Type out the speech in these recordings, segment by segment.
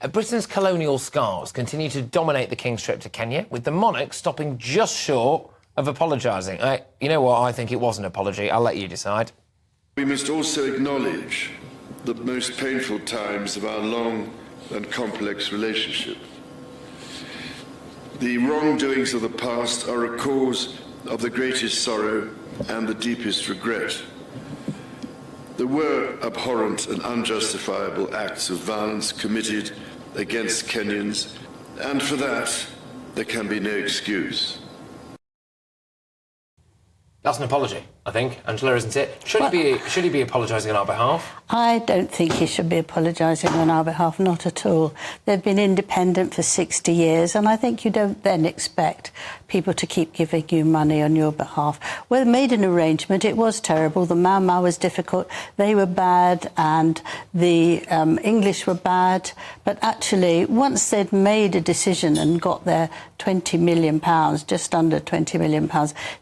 Britain's colonial scars continue to dominate the King's trip to Kenya, with the monarch stopping just short of apologising. You know what? I think it was an apology. I'll let you decide. We must also acknowledge the most painful times of our long and complex relationship. The wrongdoings of the past are a cause of the greatest sorrow and the deepest regret. There were abhorrent and unjustifiable acts of violence committed against Kenyans, and for that, there can be no excuse. That's an apology, I think, Angela, isn't it? Should he be apologising on our behalf? I don't think he should be apologising on our behalf, not at all. They've been independent for 60 years, and I think you don't then expect people to keep giving you money on your behalf. Well, they made an arrangement. It was terrible. The Mau Mau was difficult. They were bad, and the English were bad. But actually, once they'd made a decision and got their £20 million, just under £20 million,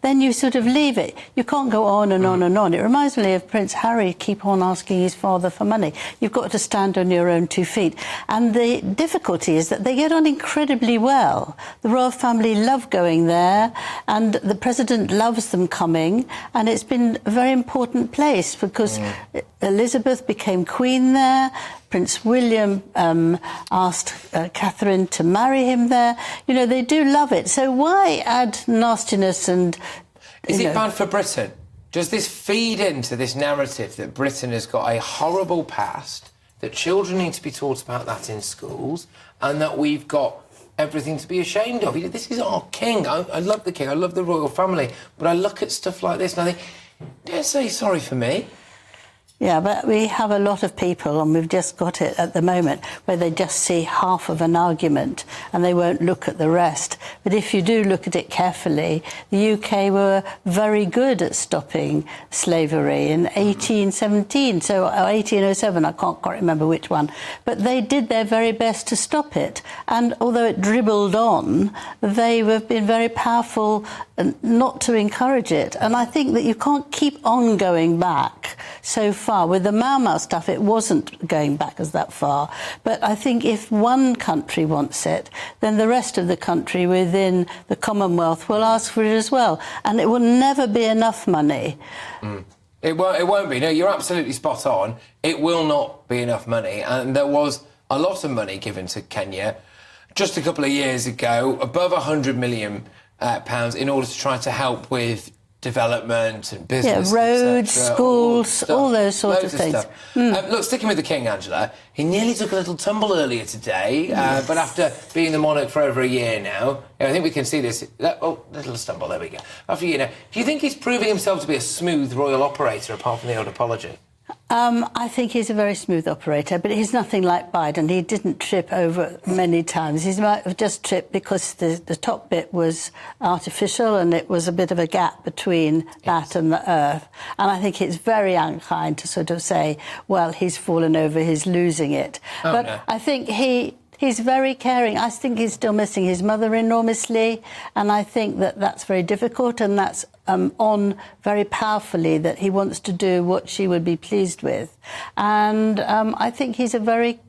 then you sort of leave it. You can't go on and on and on. It reminds me of Prince Harry keep on asking his father for money. You've got to stand on your own 2 feet. And the difficulty is that they get on incredibly well. The royal family love going there, and the president loves them coming, and it's been a very important place because Elizabeth became queen there. Prince William asked Catherine to marry him there. You know, they do love it. So why add nastiness and... Is it bad for Britain? Does this feed into this narrative that Britain has got a horrible past, that children need to be taught about that in schools, and that we've got everything to be ashamed of? This is our king. I love the king. I love the royal family. But I look at stuff like this and I think, don't say sorry for me. Yeah, but we have a lot of people, and we've just got it at the moment, where they just see half of an argument and they won't look at the rest. But if you do look at it carefully, the UK were very good at stopping slavery in 1817, so 1807, I can't quite remember which one. But they did their very best to stop it. And although it dribbled on, they have been very powerful not to encourage it. And I think that you can't keep on going back so far. With the Mau Mau stuff, it wasn't going back as that far. But I think if one country wants it, then the rest of the country within the Commonwealth will ask for it as well. And it will never be enough money. It won't be. No, you're absolutely spot on. It will not be enough money. And there was a lot of money given to Kenya just a couple of years ago, above £100 million, in order to try to help with development and business, roads, schools, all those sorts of things. Look, sticking with the king, Angela, he nearly took a little tumble earlier today, but after being the monarch for over a year now, I think we can see this. Oh, little stumble, there we go. After a year now, do you think he's proving himself to be a smooth royal operator, apart from the old apology? I think he's a very smooth operator, but he's nothing like Biden. He didn't trip over many times. He might have just tripped because the top bit was artificial and it was a bit of a gap between that and the earth. And I think it's very unkind to sort of say, well, he's fallen over, he's losing it. No. I think he's very caring. I think he's still missing his mother enormously, and I think that that's very difficult, and that's on very powerfully that he wants to do what she would be pleased with. And I think he's a very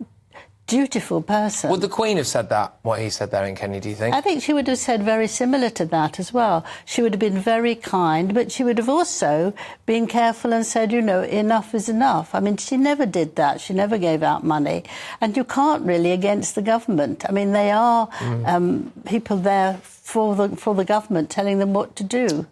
dutiful person. Would the Queen have said that, what he said there in Kenya, do you think? I think she would have said very similar to that as well. She would have been very kind, but she would have also been careful and said, you know, enough is enough. I mean, she never did that. She never gave out money. And you can't really against the government. I mean, they are people there for the government telling them what to do.